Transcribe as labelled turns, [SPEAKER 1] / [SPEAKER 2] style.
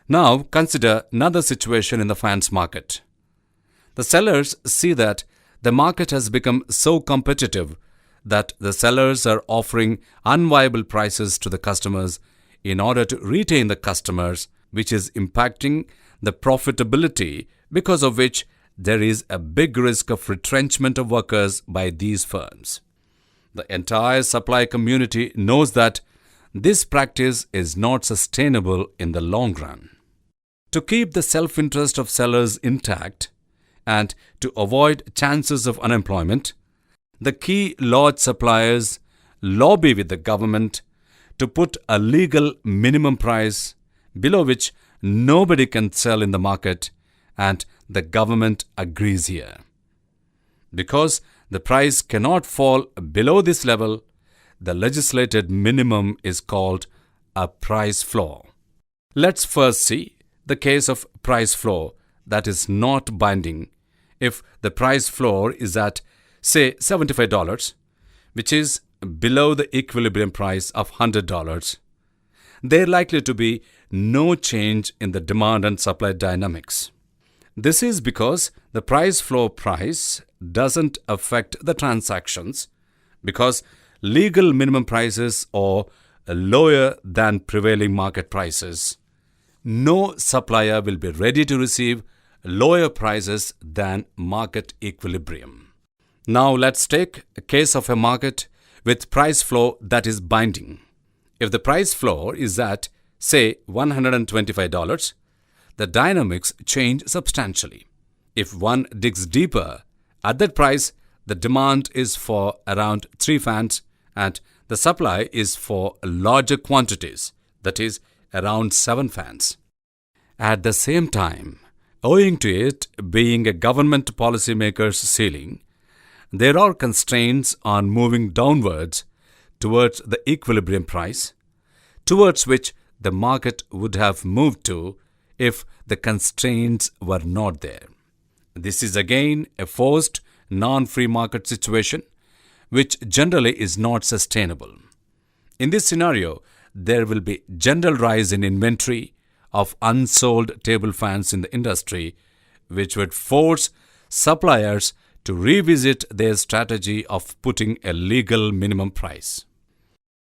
[SPEAKER 1] Now consider another situation in the fans market. The sellers see that the market has become so competitive that the sellers are offering unviable prices to the customers in order to retain the customers, which is impacting the profitability, because of which there is a big risk of retrenchment of workers by these firms. The entire supply community knows that this practice is not sustainable in the long run. To keep the self-interest of sellers intact and to avoid chances of unemployment, the key large suppliers lobby with the government to put a legal minimum price below which nobody can sell in the market, and the government agrees here. Because the price cannot fall below this level, the legislated minimum is called a price floor. Let's first see the case of price floor that is not binding. If the price floor is at, say, $75, which is below the equilibrium price of $100, there is likely to be no change in the demand and supply dynamics. This is because the price floor price doesn't affect the transactions, because legal minimum prices are lower than prevailing market prices. No supplier will be ready to receive lower prices than market equilibrium. Now let's take a case of a market with price floor that is binding. If the price floor is at, say, $125, the dynamics change substantially. If one digs deeper, at that price, the demand is for around 3 fans and the supply is for larger quantities, that is, around 7 fans. At the same time, owing to it being a government policymaker's ceiling, there are constraints on moving downwards towards the equilibrium price, towards which the market would have moved to if the constraints were not there. This is again a forced, non-free market situation, which generally is not sustainable. In this scenario, there will be general rise in inventory of unsold table fans in the industry, which would force suppliers to revisit their strategy of putting a legal minimum price.